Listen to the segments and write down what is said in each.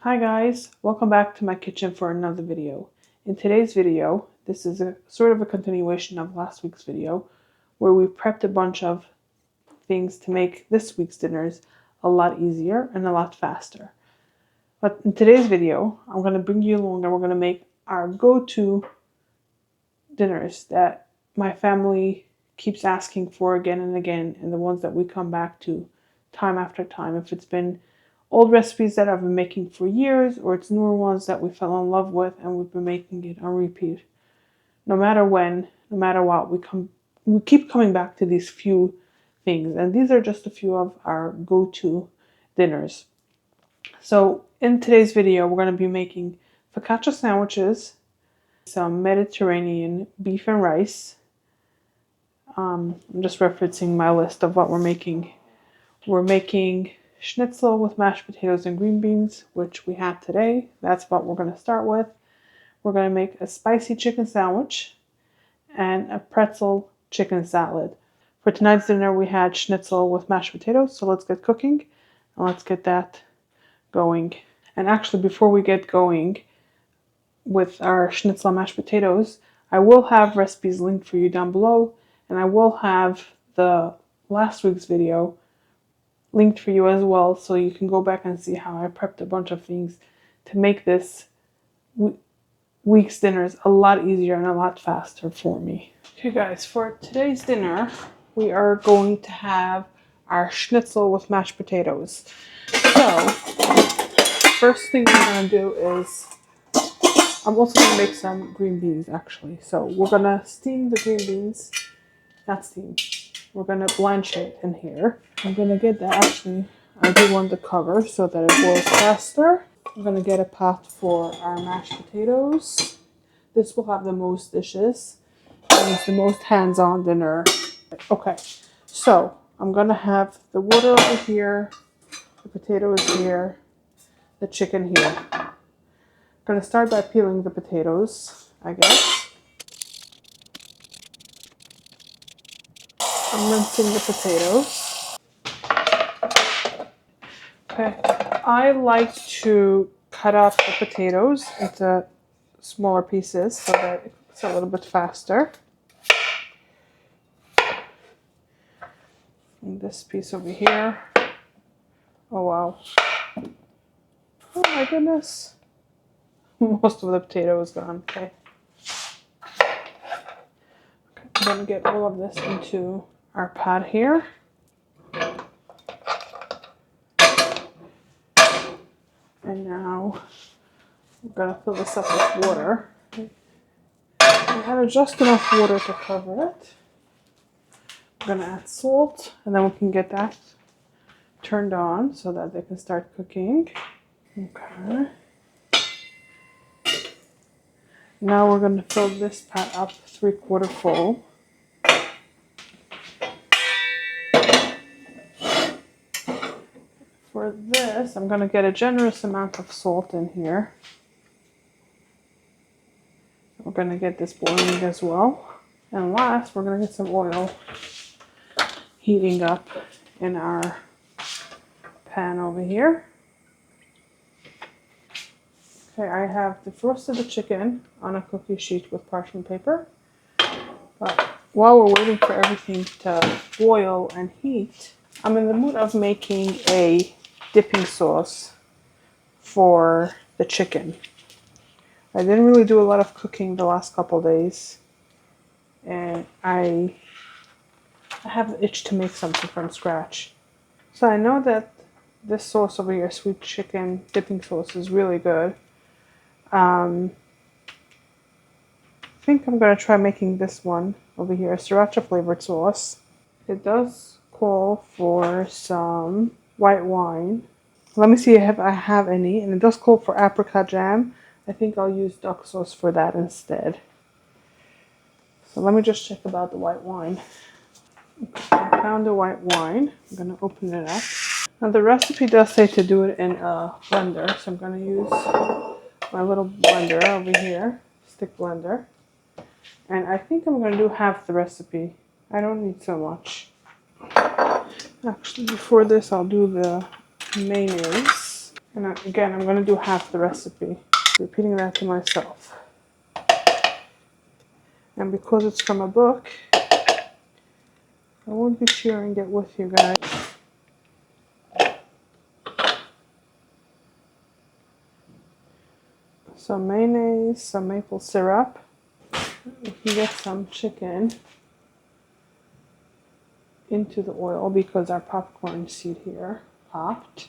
Hi guys, welcome back to my kitchen for another video. In today's video, this is a sort of a continuation of last week's video where we prepped a bunch of things to make this week's dinners a lot easier and a lot faster. But in today's video, I'm going to bring you along and we're going to make our go-to dinners that my family keeps asking for again and again, and the ones that we come back to time after time. If it's been old recipes that I've been making for years, or it's newer ones that we fell in love with and we've been making it on repeat. No matter when, no matter what, we keep coming back to these few things, and these are just a few of our go-to dinners. So in today's video, we're going to be making focaccia sandwiches, some Mediterranean beef and rice. I'm just referencing my list of what we're making. We're making Schnitzel with mashed potatoes and green beans, which we had today. That's what we're going to start with. We're going to make a spicy chicken sandwich and a pretzel chicken salad. For tonight's dinner, we had Schnitzel with mashed potatoes, so let's get cooking and let's get that going. And actually, before we get going with our Schnitzel mashed potatoes, I will have recipes linked for you down below, and I will have the last week's video linked for you as well, so you can go back and see how I prepped a bunch of things to make this week's dinners a lot easier and a lot faster for me. Okay guys, for today's dinner, we are going to have our Schnitzel with mashed potatoes. So, first thing we're going to do is, I'm also going to make some green beans actually. So we're going to steam the green beans, not steam. We're going to blanch it in here. I'm going to get that, actually, I do want the cover so that it boils faster. I'm going to get a pot for our mashed potatoes. This will have the most dishes, and it's the most hands-on dinner. Okay, so I'm going to have the water over here, the potatoes here, the chicken here. I'm going to start by peeling the potatoes, I guess. I'm rinsing the potatoes. Okay, I like to cut up the potatoes into smaller pieces so that it's a little bit faster. And this piece over here. Oh wow. Oh my goodness. Most of the potato is gone. Okay. I'm going to get all of this into our pot here. And now I'm going to fill this up with water. I had just enough water to cover it. I'm going to add salt, and then we can get that turned on so that they can start cooking. Okay. Now we're going to fill this pot up 3/4 full. For this, I'm going to get a generous amount of salt in here. We're going to get this boiling as well. And last, we're going to get some oil heating up in our pan over here. Okay, I have defrosted the chicken on a cookie sheet with parchment paper. But while we're waiting for everything to boil and heat, I'm in the mood of making a dipping sauce for the chicken. I didn't really do a lot of cooking the last couple days, and I have the itch to make something from scratch. So I know that this sauce over here, sweet chicken dipping sauce, is really good. I think I'm going to try making this one over here, sriracha flavored sauce. It does call for some white wine. Let me see if I have any, and it does call for apricot jam. I think I'll use duck sauce for that instead. So let me just check about the white wine. Okay, I found the white wine. I'm going to open it up. Now the recipe does say to do it in a blender, so I'm going to use my little blender over here, stick blender. And I think I'm going to do half the recipe. I don't need so much. Actually, before this, I'll do the mayonnaise. And again, I'm going to do half the recipe. Repeating that to myself. And because it's from a book, I won't be sharing it with you guys. Some mayonnaise, some maple syrup. You can get some chicken into the oil because our popcorn seed here popped.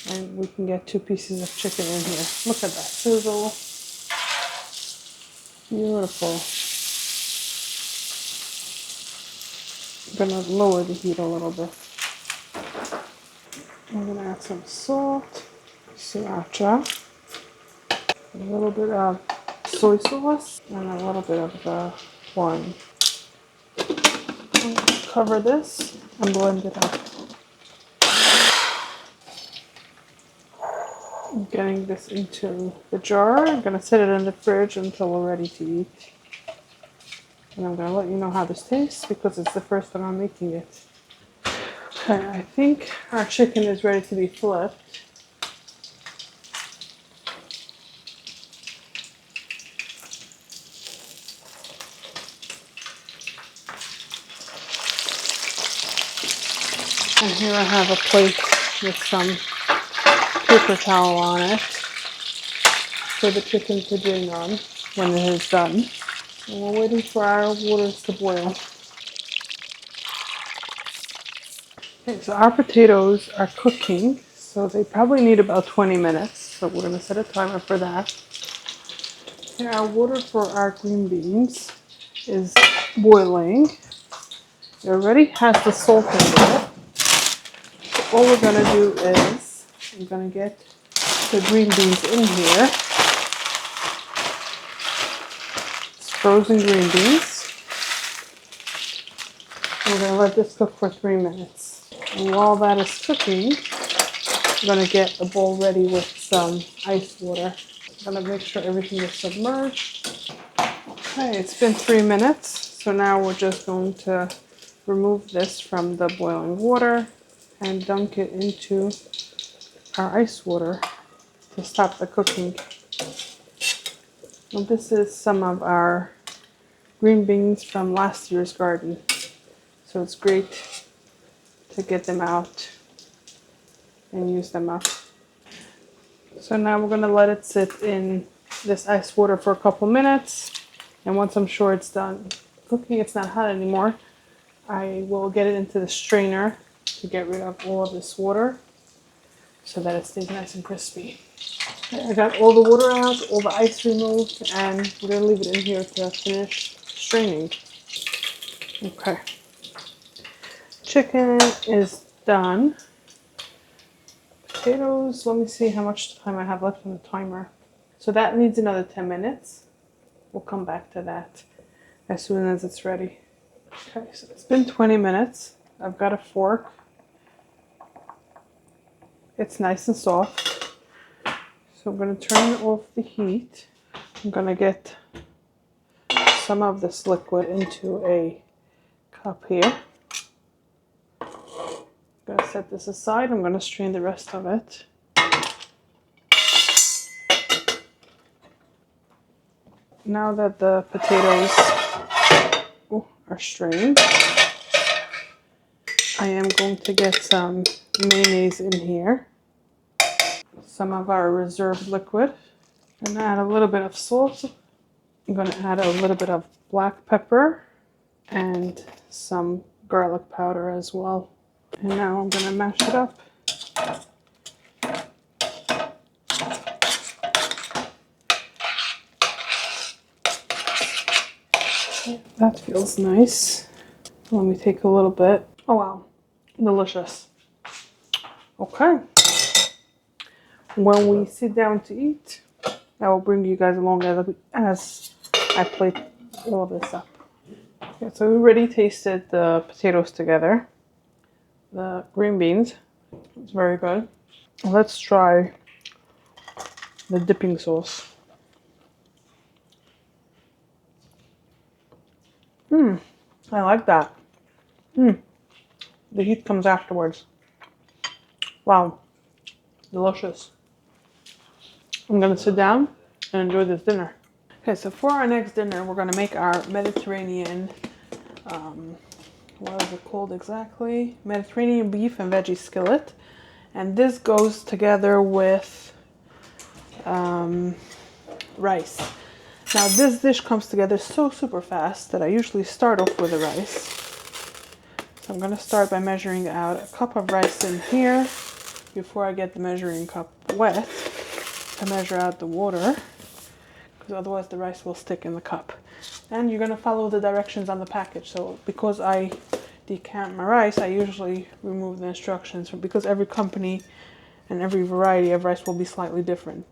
And we can get 2 pieces of chicken in here. Look at that sizzle. Beautiful. I'm gonna lower the heat a little bit. I'm gonna add some salt, sriracha, a little bit of soy sauce, and a little bit of the wine. Cover this and blend it up. I'm getting this into the jar. I'm gonna set it in the fridge until we're ready to eat. And I'm gonna let you know how this tastes because it's the first time I'm making it. Okay, I think our chicken is ready to be flipped. And here I have a plate with some paper towel on it for the chicken to drain on when it is done. And we're waiting for our waters to boil. Okay, so our potatoes are cooking, so they probably need about 20 minutes. So we're gonna set a timer for that. Here, our water for our green beans is boiling. It already has the salt in it. So all we're gonna do is, I'm gonna get the green beans in here. It's frozen green beans. We're gonna let this cook for 3 minutes. And while that is cooking, I'm gonna get a bowl ready with some ice water. I'm gonna make sure everything is submerged. Okay, it's been 3 minutes. So now we're just going to remove this from the boiling water and dunk it into our ice water to stop the cooking. Well, this is some of our green beans from last year's garden. So it's great to get them out and use them up. So now we're gonna let it sit in this ice water for a couple minutes. And once I'm sure it's done cooking, it's not hot anymore, I will get it into the strainer to get rid of all of this water so that it stays nice and crispy. I got all the water out, all the ice removed, and we're gonna leave it in here to finish straining. Okay. Chicken is done. Potatoes, let me see how much time I have left on the timer. So that needs another 10 minutes. We'll come back to that as soon as it's ready. Okay, so it's been 20 minutes. I've got a fork. It's nice and soft. So I'm going to turn off the heat. I'm going to get some of this liquid into a cup here. I'm going to set this aside. I'm going to strain the rest of it. Now that the potatoes are strained, I am going to get some mayonnaise in here, some of our reserved liquid, and add a little bit of salt. I'm going to add a little bit of black pepper and some garlic powder as well. And now I'm going to mash it up. That feels nice. Let me take a little bit. Oh wow, delicious. Okay. When we sit down to eat, I will bring you guys along as I plate all of this up. Okay, so we already tasted the potatoes together. The green beans, it's very good. Let's try the dipping sauce. I like that. The heat comes afterwards. Wow, delicious. I'm gonna sit down and enjoy this dinner. Okay, so for our next dinner, we're gonna make our Mediterranean, what is it called exactly? Mediterranean beef and veggie skillet. And this goes together with rice. Now this dish comes together so super fast that I usually start off with the rice. So I'm gonna start by measuring out a cup of rice in here before I get the measuring cup wet to measure out the water, because otherwise the rice will stick in the cup. And you're gonna follow the directions on the package. So because I decant my rice, I usually remove the instructions because every company and every variety of rice will be slightly different.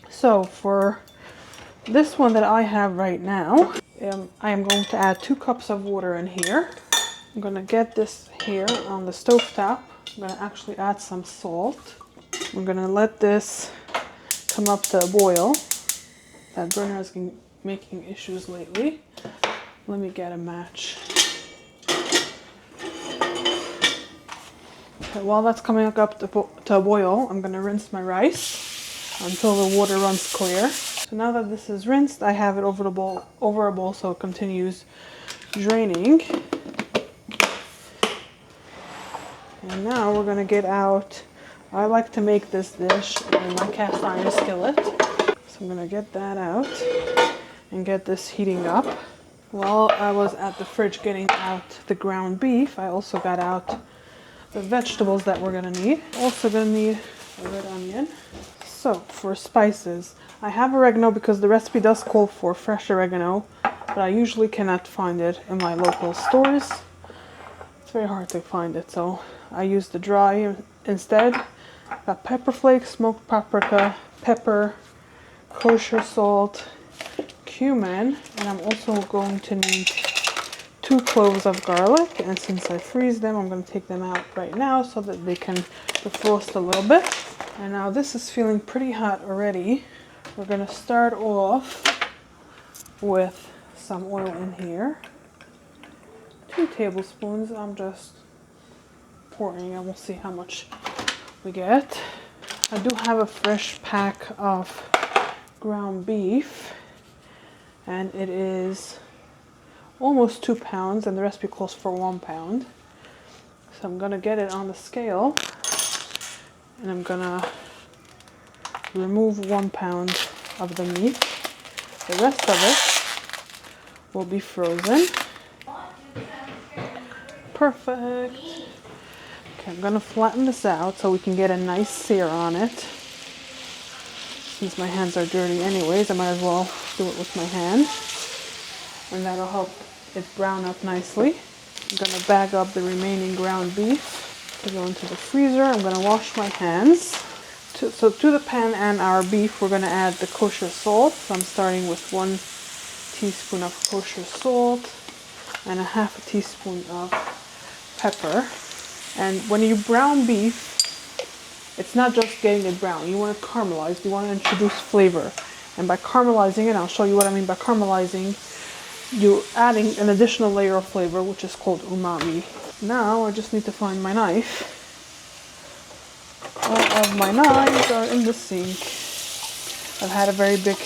So for this one that I have right now, I am going to add 2 cups of water in here. I'm gonna get this here on the stovetop. I'm gonna actually add some salt. I'm gonna let this come up to a boil. That burner has been making issues lately. Let me get a match. Okay, while that's coming up to a boil, I'm gonna rinse my rice until the water runs clear. So now that this is rinsed, I have it over a bowl so it continues draining. And now we're gonna get out, I like to make this dish in my cast iron skillet. So I'm gonna get that out and get this heating up. While I was at the fridge getting out the ground beef, I also got out the vegetables that we're gonna need. Also gonna need a red onion. So for spices, I have oregano because the recipe does call for fresh oregano, but I usually cannot find it in my local stores. It's very hard to find it, so I use the dry instead. Got pepper flakes, smoked paprika, pepper, kosher salt, cumin, and I'm also going to need 2 cloves of garlic. And since I freeze them, I'm going to take them out right now so that they can defrost a little bit. And now this is feeling pretty hot already. We're going to start off with some oil in here. 2 tablespoons. I'm just pouring and we'll see how much we get. I do have a fresh pack of ground beef and it is almost 2 pounds and the recipe calls for 1 pound. So I'm gonna get it on the scale and I'm gonna remove 1 pound of the meat. The rest of it will be frozen. Perfect. Okay, I'm gonna flatten this out so we can get a nice sear on it. Since my hands are dirty anyways, I might as well do it with my hand. And that'll help it brown up nicely. I'm gonna bag up the remaining ground beef to go into the freezer. I'm gonna wash my hands. So to the pan and our beef, we're gonna add the kosher salt. So I'm starting with 1 teaspoon of kosher salt and a half a teaspoon of pepper. And when you brown beef, it's not just getting it brown. You want it caramelized. You want to introduce flavor. And by caramelizing it, I'll show you what I mean by caramelizing, you're adding an additional layer of flavor, which is called umami. Now I just need to find my knife. All of my knives are in the sink. I've had a very big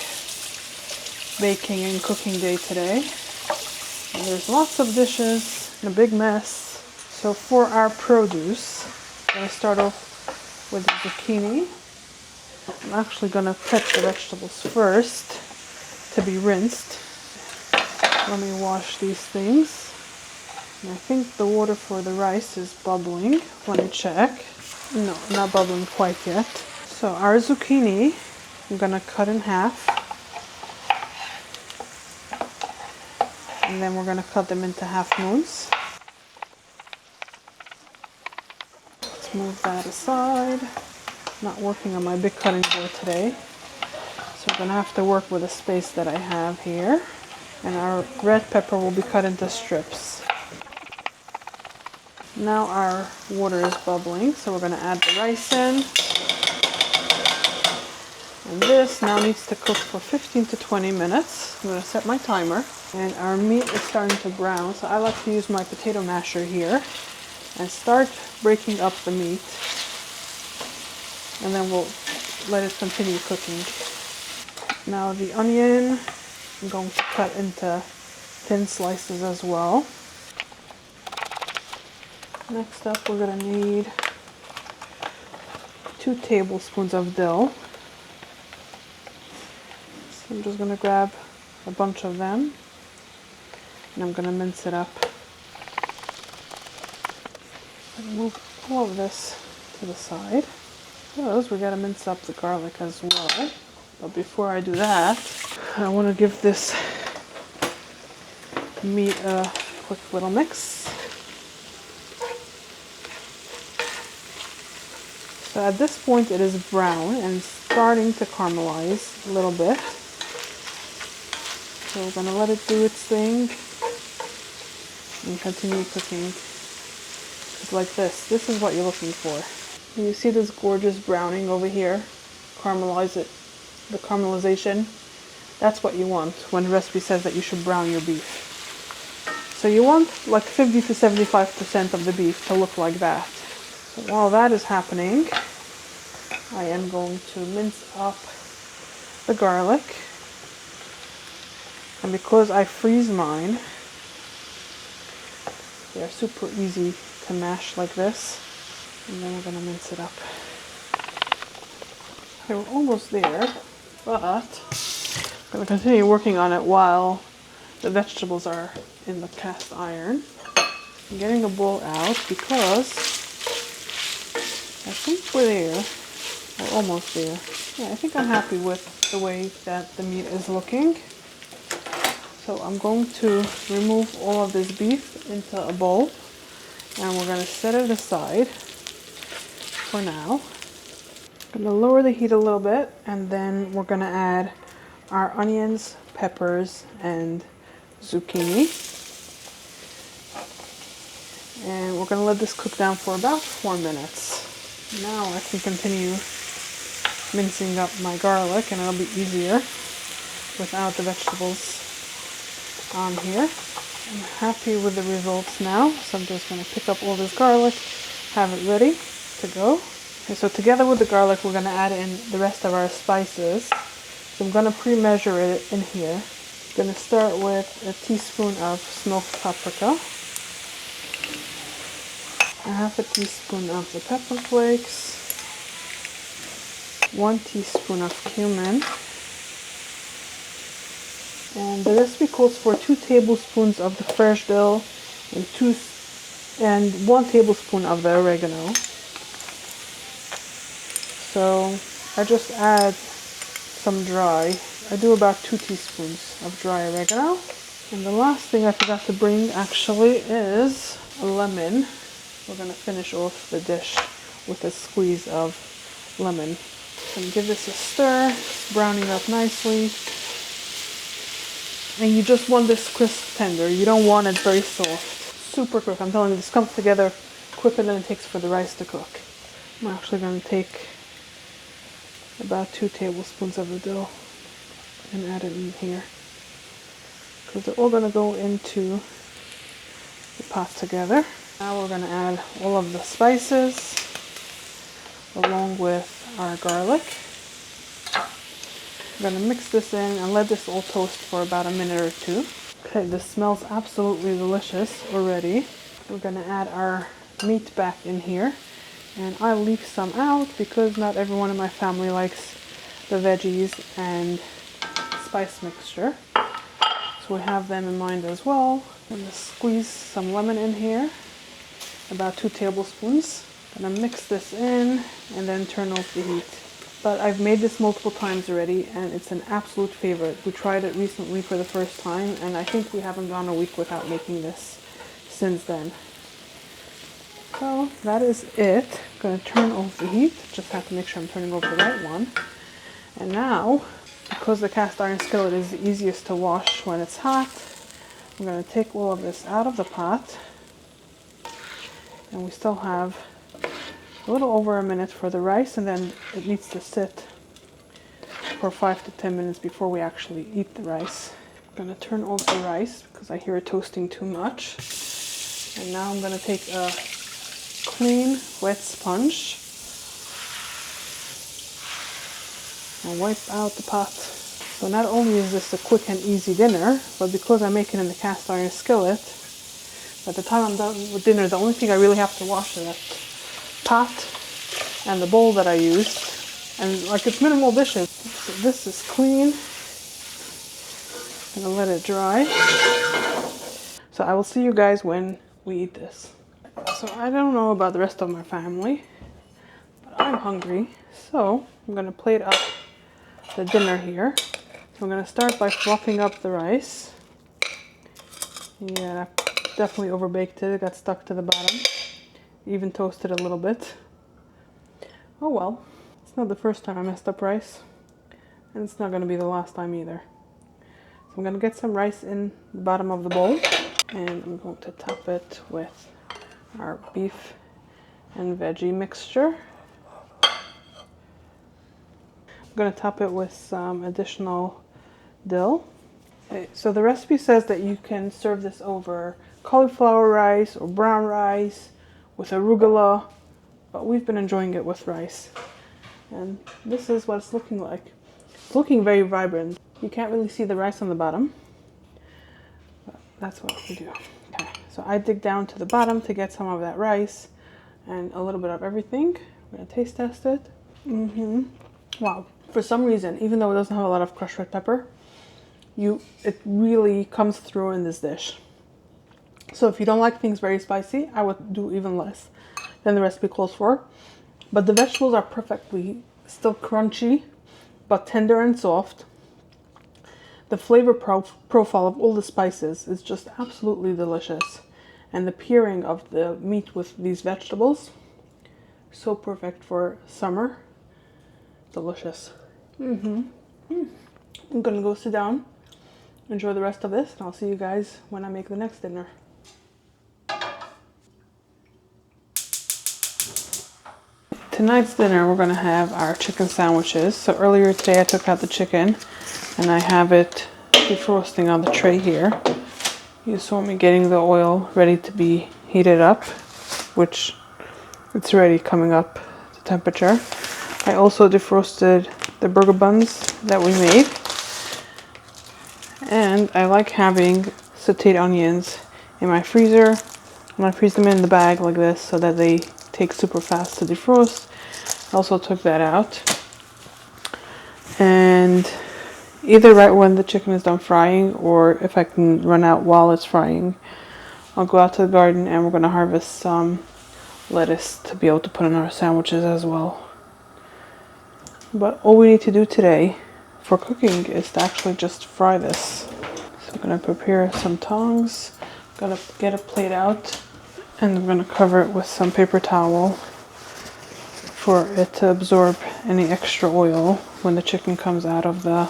baking and cooking day today. And there's lots of dishes and a big mess. So for our produce, I'm going to start off with the zucchini. I'm actually going to prep the vegetables first to be rinsed. Let me wash these things. And I think the water for the rice is bubbling. Let me check. No, not bubbling quite yet. So our zucchini, I'm going to cut in half. And then we're going to cut them into half moons. Let's move that aside. Not working on my big cutting board today. So I'm going to have to work with the space that I have here. And our red pepper will be cut into strips. Now our water is bubbling, so we're going to add the rice in. And this now needs to cook for 15 to 20 minutes. I'm going to set my timer. And our meat is starting to brown, so I like to use my potato masher here and start breaking up the meat and then we'll let it continue cooking. Now the onion, I'm going to cut into thin slices as well. Next up, we're going to need 2 tablespoons of dill. So I'm just going to grab a bunch of them, and I'm going to mince it up. Move all of this to the side. Because we got to mince up the garlic as well. But before I do that, I want to give this meat a quick little mix. So at this point it is brown and starting to caramelize a little bit. So we're going to let it do its thing and continue cooking. Just like this. This is what you're looking for. You see this gorgeous browning over here? Caramelize it. The caramelization, that's what you want when the recipe says that you should brown your beef. So you want like 50 to 75% of the beef to look like that. So while that is happening, I am going to mince up the garlic. And because I freeze mine, they're super easy to mash like this. And then we're going to mince it up. Okay, we're almost there, but I'm going to continue working on it while the vegetables are in the cast iron. I'm getting a bowl out because I think we're there. We're almost there. Yeah, I think I'm happy with the way that the meat is looking. So I'm going to remove all of this beef into a bowl, and we're going to set it aside for now. I'm going to lower the heat a little bit, and then we're going to add our onions, peppers, and zucchini. And we're going to let this cook down for about 4 minutes. Now I can continue mincing up my garlic, and it'll be easier without the vegetables on here. I'm happy with the results now, so I'm just going to pick up all this garlic, have it ready to go. Okay, so together with the garlic, we're going to add in the rest of our spices. So I'm going to pre-measure it in here. I'm going to start with a teaspoon of smoked paprika, a half a teaspoon of the pepper flakes, 1 teaspoon of cumin, and the recipe calls for 2 tablespoons of the fresh dill and 1 tablespoon of the oregano. So I just add some dry. I do about 2 teaspoons of dry oregano. And the last thing I forgot to bring actually is a lemon. We're going to finish off the dish with a squeeze of lemon. So give this a stir, it's browning up nicely. And you just want this crisp tender. You don't want it very soft. Super quick. I'm telling you, this comes together quicker than it takes for the rice to cook. I'm actually going to take about 2 tablespoons of the dough and add it in here, because they're all going to go into the pot together. Now we're going to add all of the spices along with our garlic. I'm going to mix this in and let this all toast for about a minute or 2. Okay, this smells absolutely delicious already. We're going to add our meat back in here, and I leave some out because not everyone in my family likes the veggies and spice mixture. So we have them in mind as well. I'm going to squeeze some lemon in here, about 2 tablespoons. I'm going to mix this in and then turn off the heat. But I've made this multiple times already, and it's an absolute favorite. We tried it recently for the first time, and I think we haven't gone a week without making this since then. So that is it. I'm going to turn off the heat. Just have to make sure I'm turning over the right one. And now, because the cast iron skillet is the easiest to wash when it's hot, I'm going to take all of this out of the pot. And we still have a little over a minute for the rice, and then it needs to sit for 5 to 10 minutes before we actually eat the rice. I'm going to turn off the rice because I hear it toasting too much. And now I'm going to take a clean wet sponge and wipe out the pot. So not only is this a quick and easy dinner, but because I make it in the cast iron skillet, by the time I'm done with dinner, the only thing I really have to wash is that pot and the bowl that I used. And like, it's minimal dishes. So this is clean. I'm gonna let it dry. So I will see you guys when we eat this. So I don't know about the rest of my family, but I'm hungry. So I'm gonna plate up the dinner here. So I'm gonna start by fluffing up the rice. Yeah, I definitely overbaked it. It got stuck to the bottom. Even toasted a little bit. Oh well, it's not the first time I messed up rice, and it's not gonna be the last time either. So I'm gonna get some rice in the bottom of the bowl, and I'm going to top it with our beef and veggie mixture. I'm gonna top it with some additional dill. Okay, so the recipe says that you can serve this over cauliflower rice or brown rice with arugula, but we've been enjoying it with rice. And this is what it's looking like. It's looking very vibrant. You can't really see the rice on the bottom, but that's what we do. Okay, so I dig down to the bottom to get some of that rice and a little bit of everything. I'm gonna taste test it. Wow. For some reason, even though it doesn't have a lot of crushed red pepper, it really comes through in this dish. So if you don't like things very spicy, I would do even less than the recipe calls for. But the vegetables are perfectly still crunchy, but tender and soft. The flavor profile of all the spices is just absolutely delicious. And the pairing of the meat with these vegetables, so perfect for summer. Delicious. I'm gonna go sit down, enjoy the rest of this, and I'll see you guys when I make the next dinner. Tonight's dinner, we're gonna have our chicken sandwiches. So earlier today I took out the chicken and I have it defrosting on the tray here. You saw me getting the oil ready to be heated up, which it's already coming up to temperature. I also defrosted the burger buns that we made. And I like having sauteed onions in my freezer. And I freeze them in the bag like this so that they take super fast to defrost. I also took that out. And either right when the chicken is done frying, or if I can run out while it's frying, I'll go out to the garden and we're going to harvest some lettuce to be able to put in our sandwiches as well. But all we need to do today for cooking is to actually just fry this. So I'm going to prepare some tongs. I'm going to get a plate out and I'm going to cover it with some paper towel for it to absorb any extra oil when the chicken comes out of the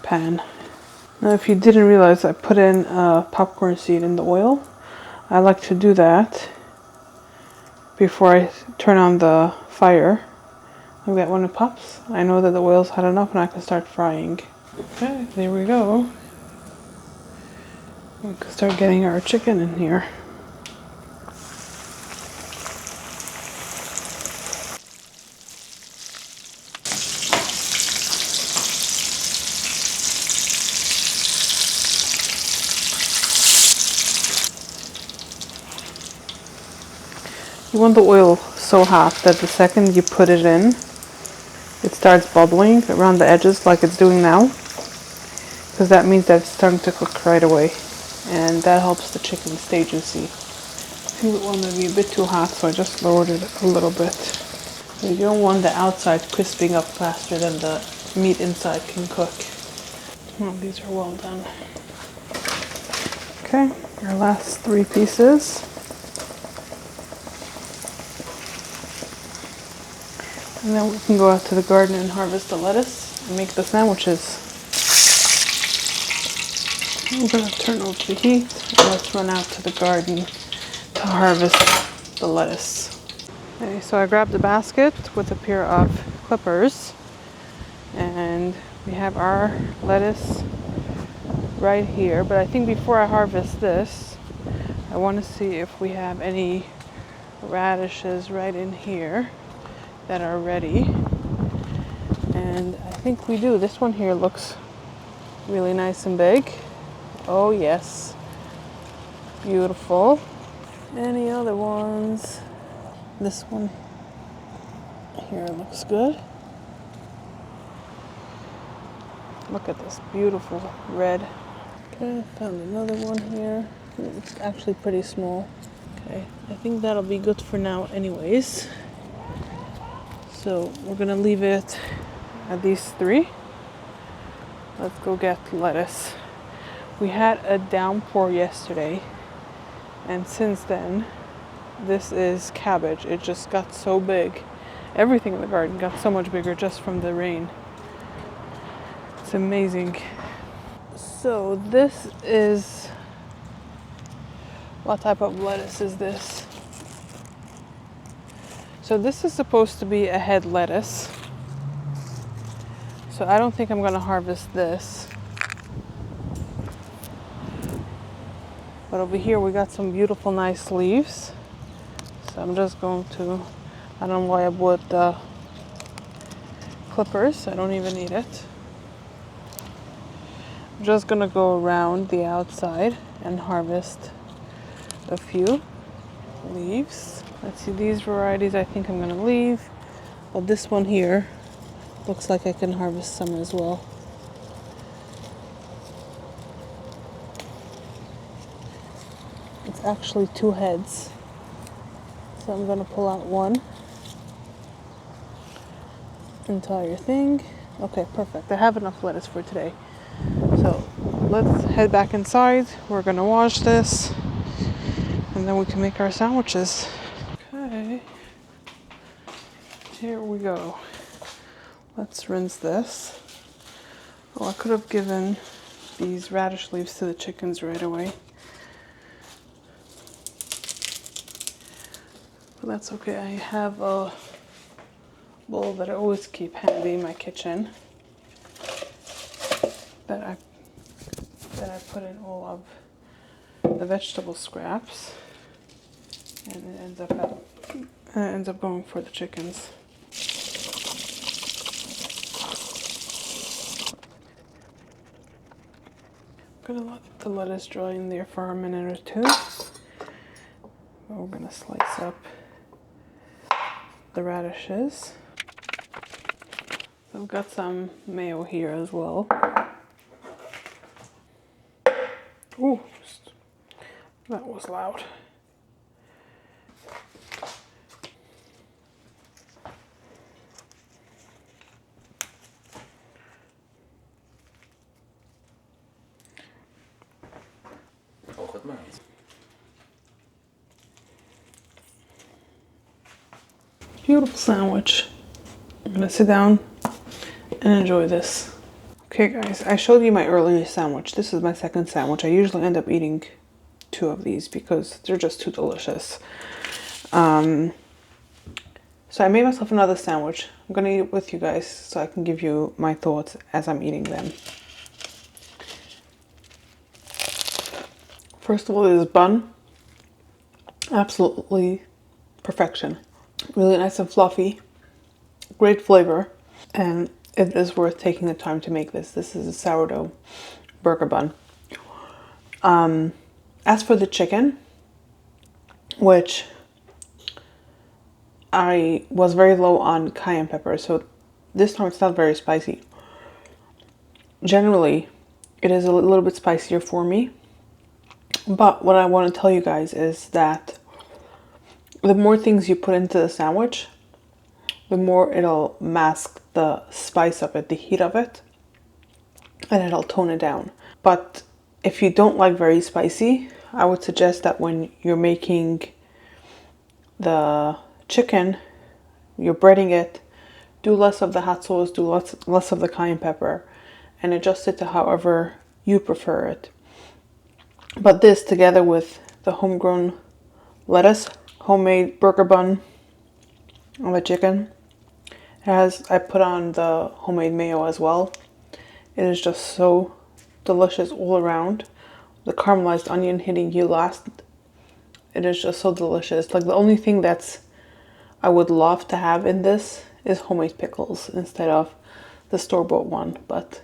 pan. Now, if you didn't realize, I put in a popcorn seed in the oil. I like to do that before I turn on the fire. Like that, when it pops, I know that the oil's hot enough and I can start frying. Okay, there we go. We can start getting our chicken in here. You want the oil so hot that the second you put it in, it starts bubbling around the edges like it's doing now, because that means that it's starting to cook right away, and that helps the chicken stay juicy. I think it wanted to be a bit too hot, so I just lowered it a little bit. You don't want the outside crisping up faster than the meat inside can cook. Oh, these are well done. Okay, our last 3 pieces. And then we can go out to the garden and harvest the lettuce and make the sandwiches. I'm going to turn off the heat and let's run out to the garden to harvest the lettuce. Okay, so I grabbed a basket with a pair of clippers and we have our lettuce right here. But I think before I harvest this, I want to see if we have any radishes right in here that are ready. And And I think we do. This one here looks really nice and big. Oh yes, beautiful. Any other ones? This one here looks good. Look at this beautiful red. Okay, found another one here. It's actually pretty small. Okay, I think that'll be good for now anyways. So we're gonna leave it at these three. Let's go get lettuce. We had a downpour yesterday, and since then, this is cabbage. It just got so big. Everything in the garden got so much bigger just from the rain. It's amazing. So this is, what type of lettuce is this? So this is supposed to be a head lettuce. So I don't think I'm gonna harvest this. But over here we got some beautiful nice leaves. So I'm just going to, I don't know why I bought the clippers. I don't even need it. I'm just gonna go around the outside and harvest a few leaves. Let's see, these varieties I think I'm gonna leave. But this one here looks like I can harvest some as well. It's actually 2 heads. So I'm gonna pull out one entire thing. Okay, perfect. I have enough lettuce for today. So let's head back inside. We're gonna wash this and then we can make our sandwiches. Okay, here we go. Let's rinse this. Oh, I could have given these radish leaves to the chickens right away. But that's okay. I have a bowl that I always keep handy in my kitchen that I put in all of the vegetable scraps, and it ends up going for the chickens. I'm gonna let the lettuce dry in there for a minute or two. We're gonna slice up the radishes. I've got some mayo here as well. Ooh, that was loud. Beautiful sandwich. I'm gonna sit down and enjoy this. Okay guys, I showed you my earlier sandwich. This is my second sandwich. I usually end up eating 2 of these because they're just too delicious. So I made myself another sandwich. I'm gonna eat it with you guys so I can give you my thoughts as I'm eating them. First of all, this bun. Absolutely perfection. Really nice and fluffy. Great flavor. And it is worth taking the time to make this. This is a sourdough burger bun. As for the chicken, which I was very low on cayenne pepper, so this time it's not very spicy. Generally, it is a little bit spicier for me. But what I want to tell you guys is that the more things you put into the sandwich, the more it'll mask the spice of it, the heat of it, and it'll tone it down. But if you don't like very spicy, I would suggest that when you're making the chicken, you're breading it, do less of the hot sauce, do less of the cayenne pepper, and adjust it to however you prefer it. But this, together with the homegrown lettuce, homemade burger bun on the chicken, I put on the homemade mayo as well. It is just so delicious all around. The caramelized onion hitting you last. It is just so delicious. Like, the only thing that's I would love to have in this is homemade pickles instead of the store-bought one, but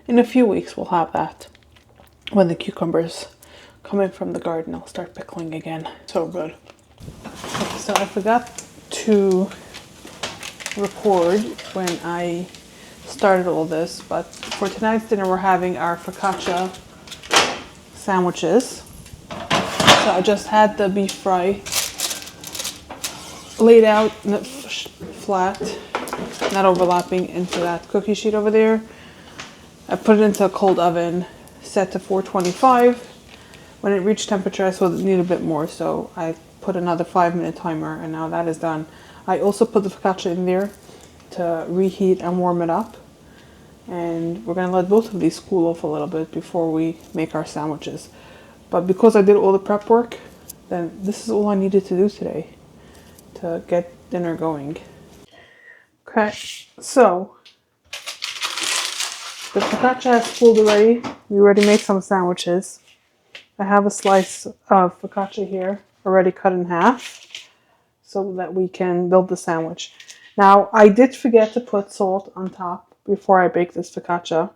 in a few weeks we'll have that. When the cucumbers come in from the garden, I'll start pickling again. So good. Okay, so I forgot to record when I started all this, but for tonight's dinner we're having our focaccia sandwiches. So I just had the beef fry laid out flat, not overlapping into that cookie sheet over there. I put it into a cold oven, set to 425. When it reached temperature, I saw it needed a bit more, so I put another 5-minute timer, and now that is done. I also put the focaccia in there to reheat and warm it up. And we're gonna let both of these cool off a little bit before we make our sandwiches. But because I did all the prep work, then this is all I needed to do today to get dinner going. Okay, so the focaccia has cooled already. We already made some sandwiches. I have a slice of focaccia here already cut in half so that we can build the sandwich. Now, I did forget to put salt on top before I bake this focaccia.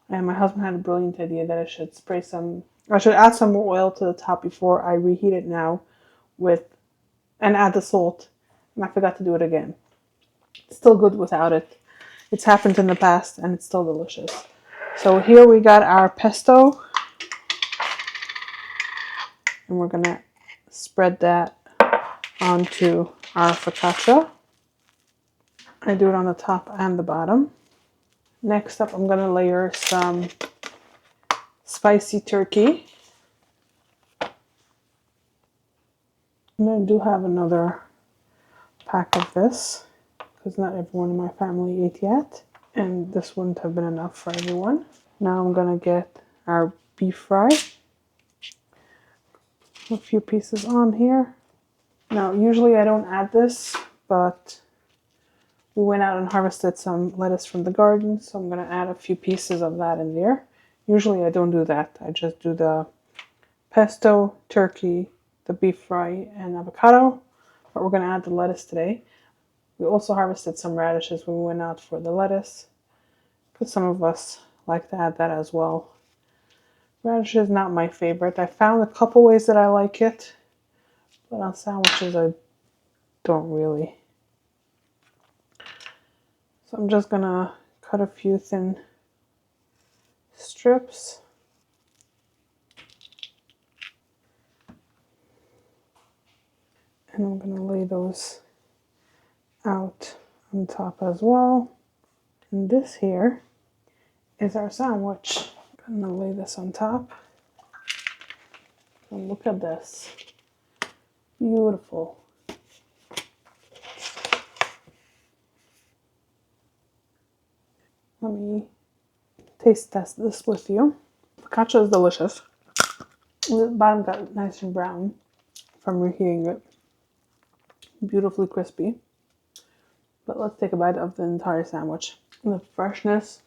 And my husband had a brilliant idea that I should add some more oil to the top before I reheat it now and add the salt. And I forgot to do it again. It's still good without it. It's happened in the past and it's still delicious. So here we got our pesto. And we're gonna spread that onto our focaccia. I do it on the top and the bottom. Next up, I'm gonna layer some spicy turkey. And I do have another pack of this because not everyone in my family ate yet. And this wouldn't have been enough for everyone. Now I'm gonna get our beef fry. A few pieces on here. Now, usually I don't add this, but we went out and harvested some lettuce from the garden, so I'm going to add a few pieces of that in there. Usually I don't do that. I just do the pesto, turkey, the beef fry, and avocado, but we're going to add the lettuce today. We also harvested some radishes when we went out for the lettuce, because some of us like to add that as well. Radish is not my favorite. I found a couple ways that I like it, but on sandwiches I don't really. So I'm just gonna cut a few thin strips. And I'm gonna lay those out on top as well. And this here is our sandwich. I'm gonna lay this on top. And look at this. Beautiful. Let me taste test this with you. Focaccia is delicious. The bottom got nice and brown from reheating it. Beautifully crispy. But let's take a bite of the entire sandwich. And the freshness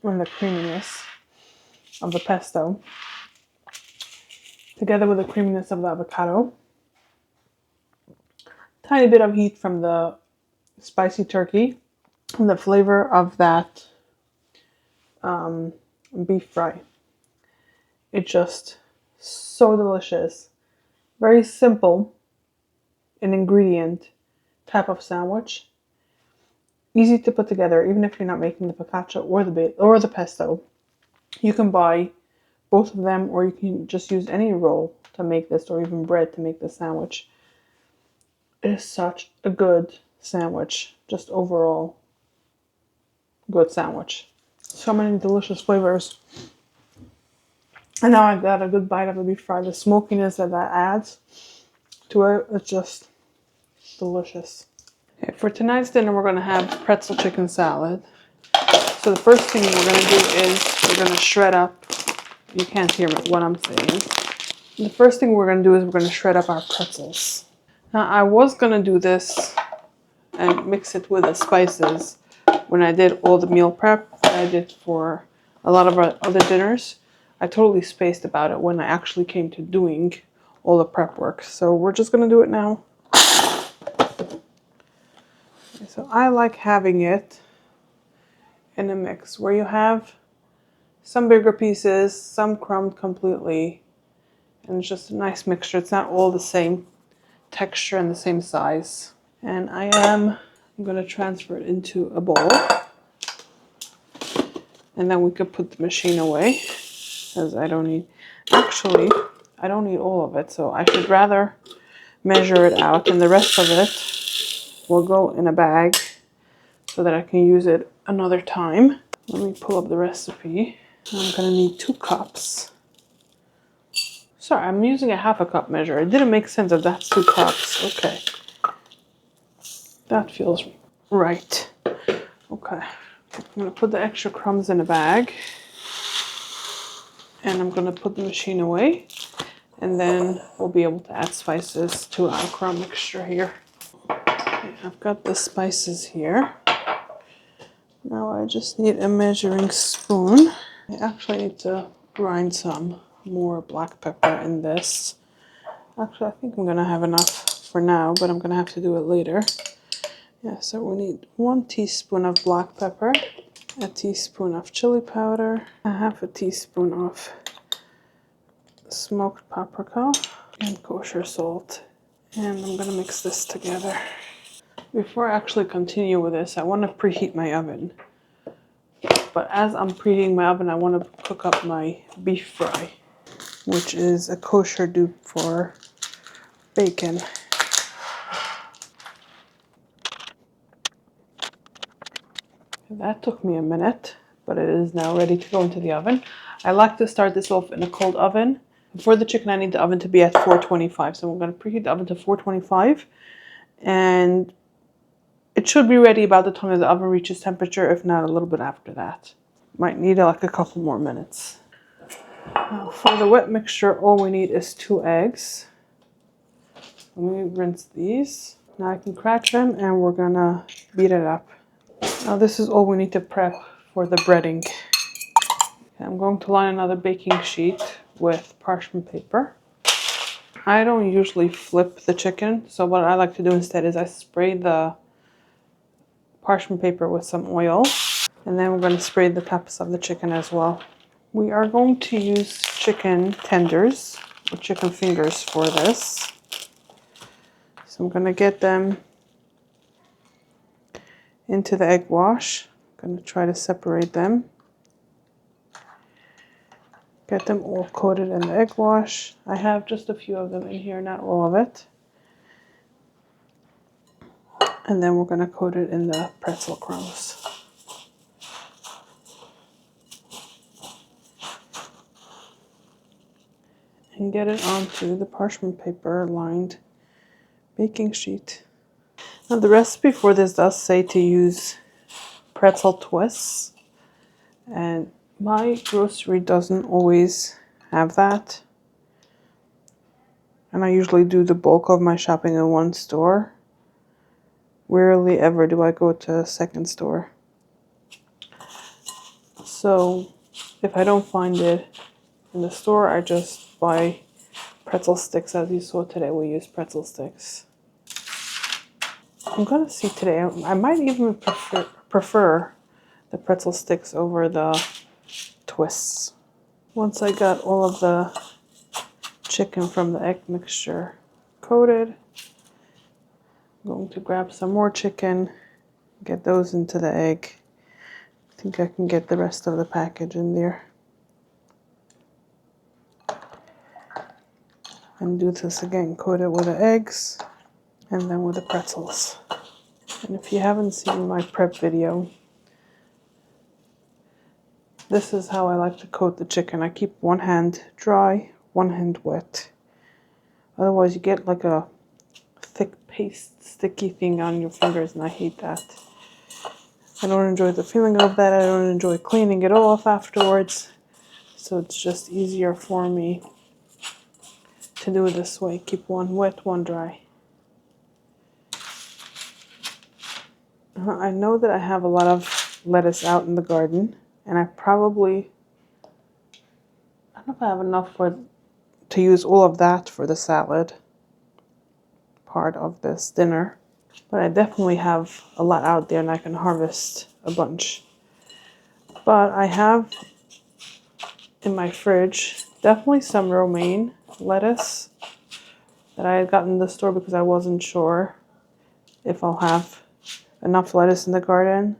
and the creaminess of the pesto, together with the creaminess of the avocado, tiny bit of heat from the spicy turkey, and the flavor of that beef fry. It's just so delicious. Very simple in ingredient type of sandwich. Easy to put together, even if you're not making the focaccia or the pesto. You can buy both of them, or you can just use any roll to make this, or even bread to make this sandwich. It is such a good sandwich, just overall good sandwich. So many delicious flavors. And now I've got a good bite of the beef fry. The smokiness that adds to it, it's just delicious. Okay, for tonight's dinner, we're going to have pretzel chicken salad. So the first thing we're going to do is we're going to shred up. You can't hear what I'm saying. The first thing we're going to do is we're going to shred up our pretzels. Now, I was going to do this and mix it with the spices when I did all the meal prep that I did for a lot of our other dinners. I totally spaced about it when I actually came to doing all the prep work. So we're just going to do it now. So I like having it in a mix where you have some bigger pieces, some crumbed completely, and it's just a nice mixture. It's not all the same texture and the same size. And I'm going to transfer it into a bowl. And then we could put the machine away, because I don't need all of it, so I should rather measure it out, and the rest of it will go in a bag so that I can use it another time. Let me pull up the recipe. I'm gonna need 2 cups. Sorry, I'm using a half a cup measure. It didn't make sense that that's 2 cups. Okay. That feels right. Okay. I'm gonna put the extra crumbs in a bag. And I'm gonna put the machine away. And then we'll be able to add spices to our crumb mixture here. Okay, I've got the spices here. Now I just need a measuring spoon. I actually need to grind some more black pepper in this. Actually, I think I'm gonna have enough for now, but I'm gonna have to do it later. Yeah, so we need 1 teaspoon of black pepper, a teaspoon of chili powder, a half a teaspoon of smoked paprika, and kosher salt. And I'm gonna mix this together. Before I actually continue with this, I want to preheat my oven. But as I'm preheating my oven, I want to cook up my beef fry, which is a kosher dupe for bacon. That took me a minute, but it is now ready to go into the oven. I like to start this off in a cold oven. For the chicken, I need the oven to be at 425. So I'm going to preheat the oven to 425. And it should be ready about the time that the oven reaches temperature, if not a little bit after that. Might need like a couple more minutes. Now for the wet mixture, all we need is 2 eggs. Let me rinse these. Now I can crack them and we're gonna beat it up. Now this is all we need to prep for the breading. I'm going to line another baking sheet with parchment paper. I don't usually flip the chicken, so what I like to do instead is I spray the parchment paper with some oil, and then we're going to spray the tops of the chicken as well. We are going to use chicken tenders or chicken fingers for this. So I'm going to get them into the egg wash. I'm going to try to separate them. Get them all coated in the egg wash. I have just a few of them in here, not all of it. And then we're going to coat it in the pretzel crumbs. And get it onto the parchment paper lined baking sheet. Now the recipe for this does say to use pretzel twists, and my grocery doesn't always have that. And I usually do the bulk of my shopping in one store. Rarely ever do I go to a second store. So if I don't find it in the store, I just buy pretzel sticks. As you saw today, we use pretzel sticks. I'm gonna see today, I might even prefer the pretzel sticks over the twists. Once I got all of the chicken from the egg mixture coated, I'm going to grab some more chicken, get those into the egg. I think I can get the rest of the package in there. And do this again, coat it with the eggs and then with the pretzels. And if you haven't seen my prep video, this is how I like to coat the chicken. I keep one hand dry, one hand wet. Otherwise you get like a thick paste, sticky thing on your fingers, and I hate that. I don't enjoy the feeling of that. I don't enjoy cleaning it off afterwards. So it's just easier for me to do it this way. Keep one wet, one dry. I know that I have a lot of lettuce out in the garden, and I don't know if I have enough to use all of that for the salad part of this dinner, but I definitely have a lot out there and I can harvest a bunch. But I have in my fridge definitely some romaine lettuce that I had gotten in the store because I wasn't sure if I'll have enough lettuce in the garden.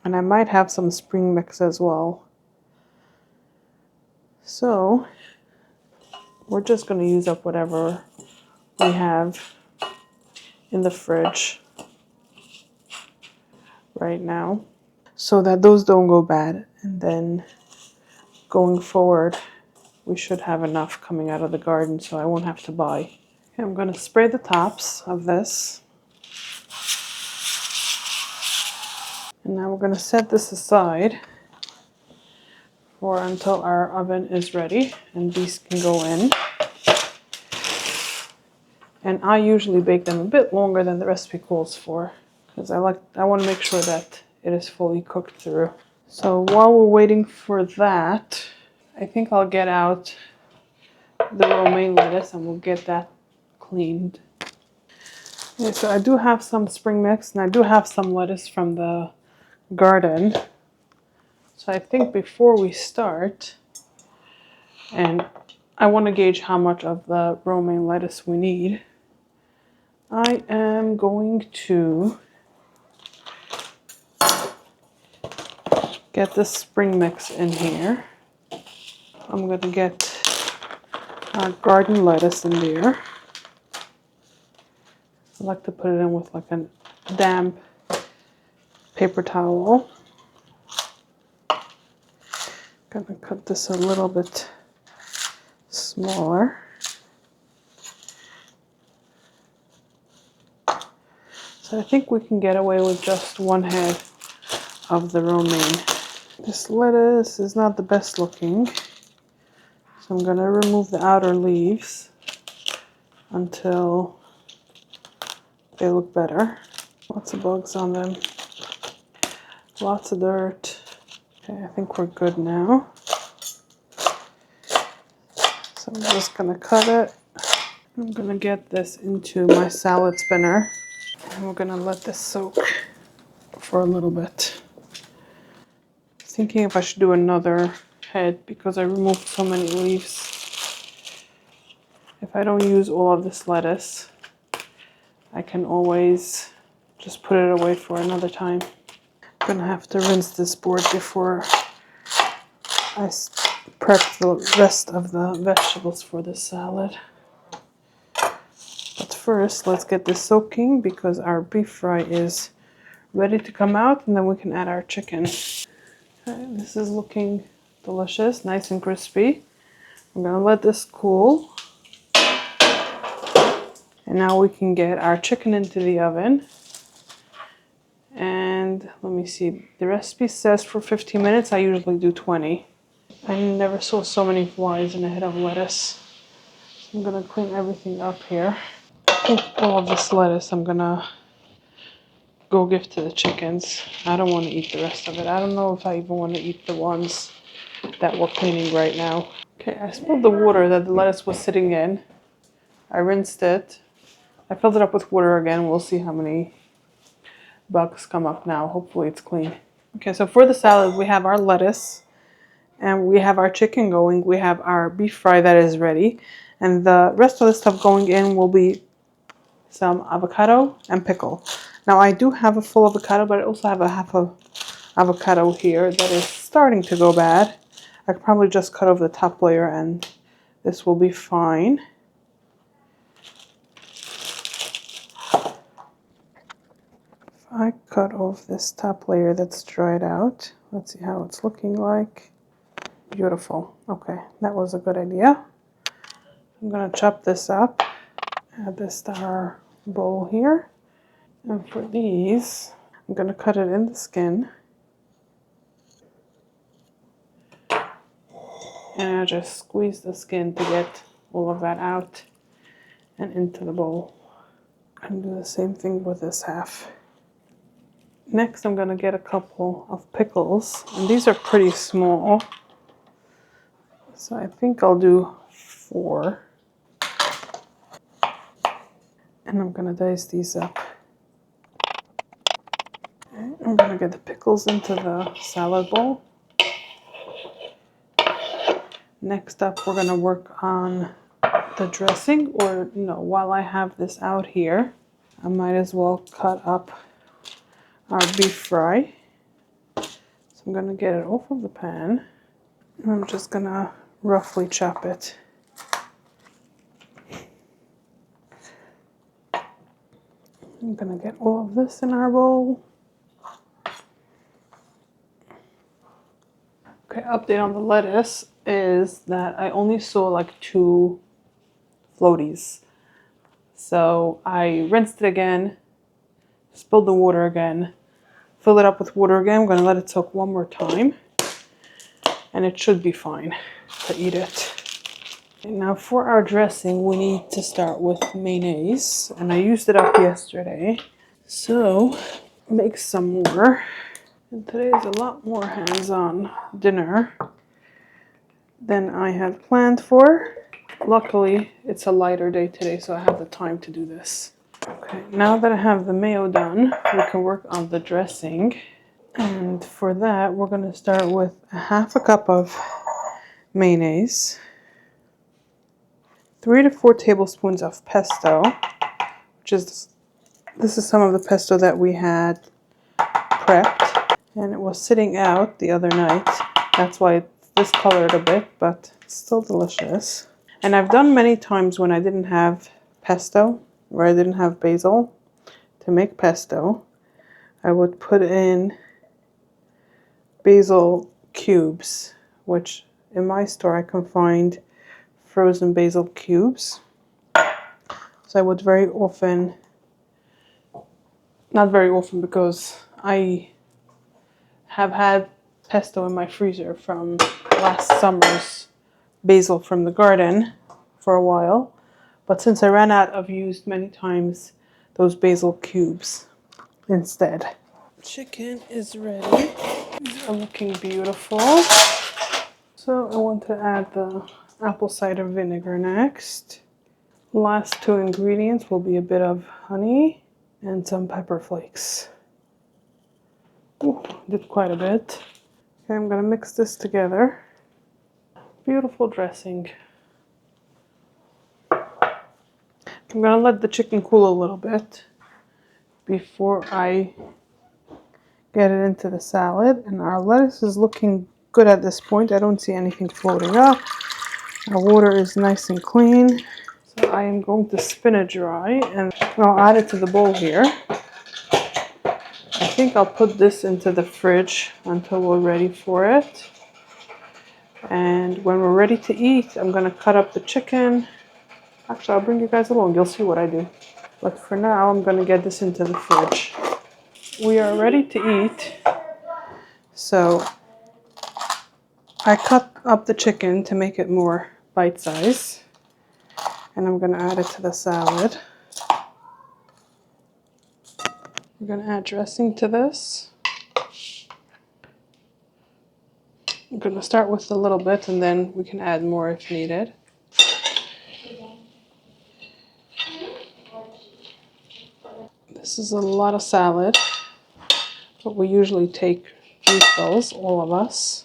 And I might have some spring mix as well. So we're just going to use up whatever we have in the fridge right now so that those don't go bad. And then going forward, we should have enough coming out of the garden so I won't have to buy. Okay, I'm going to spray the tops of this. And now we're going to set this aside for until our oven is ready and these can go in. And I usually bake them a bit longer than the recipe calls for because I want to make sure that it is fully cooked through. So while we're waiting for that, I think I'll get out the romaine lettuce and we'll get that cleaned. Okay, so I do have some spring mix and I do have some lettuce from the garden. So I think before we start, and I want to gauge how much of the romaine lettuce we need, I am going to get this spring mix in here. I'm going to get our garden lettuce in there. I like to put it in with like a damp paper towel. Gonna cut this a little bit smaller. So I think we can get away with just one head of the romaine. This lettuce is not the best looking, so I'm gonna remove the outer leaves until they look better. Lots of bugs on them. Lots of dirt. Okay, I think we're good now. So I'm just gonna cut it. I'm gonna get this into my salad spinner. And we're gonna let this soak for a little bit. Thinking if I should do another head because I removed so many leaves. If I don't use all of this lettuce, I can always just put it away for another time. I'm gonna have to rinse this board before I prep the rest of the vegetables for the salad. But first, let's get this soaking because our beef fry is ready to come out and then we can add our chicken. Okay, this is looking delicious, nice and crispy. I'm gonna let this cool. And now we can get our chicken into the oven. And let me see, the recipe says for 15 minutes, I usually do 20. I never saw so many flies in a head of lettuce. So I'm gonna clean everything up here. I think all of this lettuce I'm gonna go give to the chickens. I don't want to eat the rest of it. I don't know if I even want to eat the ones that we're cleaning right now. Okay, I spilled the water that the lettuce was sitting in. I rinsed it. I filled it up with water again. We'll see how many bugs come up now. Hopefully it's clean. Okay, so for the salad, we have our lettuce and we have our chicken going. We have our beef fry that is ready. And the rest of the stuff going in will be some avocado and pickle. Now I do have a full avocado, but I also have a half of avocado here that is starting to go bad. I could probably just cut off the top layer and this will be fine. If I cut off this top layer that's dried out, let's see how it's looking like. Beautiful. Okay, that was a good idea. I'm gonna chop this up, add this to our bowl here. And for these, I'm gonna cut it in the skin. And I just squeeze the skin to get all of that out and into the bowl. And do the same thing with this half. Next, I'm gonna get a couple of pickles, and these are pretty small. So I think I'll do 4. And I'm gonna dice these up. Okay, I'm gonna get the pickles into the salad bowl. Next up, we're gonna work on the dressing, or while I have this out here, I might as well cut up our beef fry. So I'm gonna get it off of the pan, and I'm just gonna roughly chop it. I'm gonna get all of this in our bowl. Okay, update on the lettuce is that I only saw like 2 floaties. So I rinsed it again, spilled the water again, filled it up with water again. I'm gonna let it soak one more time, and it should be fine to eat it. Now for our dressing, we need to start with mayonnaise, and I used it up yesterday. So make some more. And today is a lot more hands-on dinner than I had planned for. Luckily, it's a lighter day today, so I have the time to do this. Okay, now that I have the mayo done, we can work on the dressing. And for that, we're going to start with a half a cup of mayonnaise, 3 to 4 tablespoons of pesto, which is, this is some of the pesto that we had prepped, and it was sitting out the other night. That's why it's discolored a bit, but it's still delicious. And I've done many times when I didn't have pesto, or I didn't have basil to make pesto, I would put in basil cubes, which in my store I can find frozen basil cubes. So I would very often, not very often because I have had pesto in my freezer from last summer's basil from the garden for a while. But since I ran out, I've used many times those basil cubes instead. Chicken is ready. These are looking beautiful. So I want to add the apple cider vinegar next. Last 2 ingredients will be a bit of honey and some pepper flakes. Ooh, did quite a bit. Okay, I'm gonna mix this together. Beautiful dressing. I'm gonna let the chicken cool a little bit before I get it into the salad. And our lettuce is looking good at this point. I don't see anything floating up. Our water is nice and clean. So I am going to spin it dry and I'll add it to the bowl here. I think I'll put this into the fridge until we're ready for it. And when we're ready to eat, I'm gonna cut up the chicken. Actually, I'll bring you guys along. You'll see what I do. But for now, I'm gonna get this into the fridge. We are ready to eat. So I cut up the chicken to make it more bite-sized. And I'm gonna add it to the salad. We're gonna add dressing to this. I'm gonna start with a little bit and then we can add more if needed. This is a lot of salad, but we usually take refills, all of us.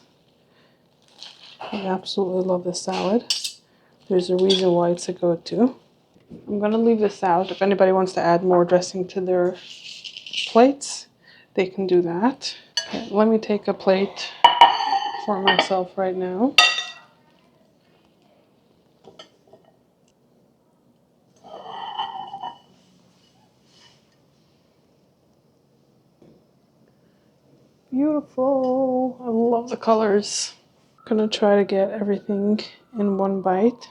I absolutely love this salad. There's a reason why it's a go-to. I'm gonna leave this out. If anybody wants to add more dressing to their plates, they can do that. Okay, let me take a plate for myself right now. Beautiful. I love the colors. I'm gonna try to get everything in one bite.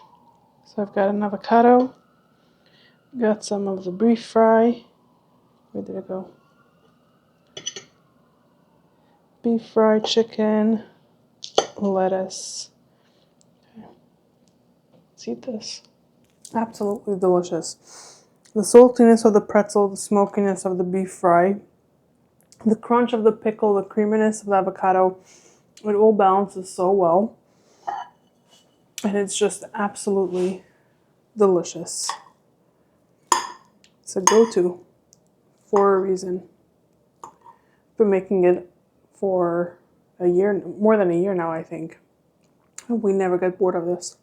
So I've got an avocado, got some of the beef fry. Where did it go? Beef fried chicken, lettuce. Okay. Let's eat this. Absolutely delicious. The saltiness of the pretzel, the smokiness of the beef fry, the crunch of the pickle, the creaminess of the avocado, it all balances so well. And it's just absolutely delicious. It's a go-to for a reason. been making it for a year, more than a year now, I think. We never get bored of this.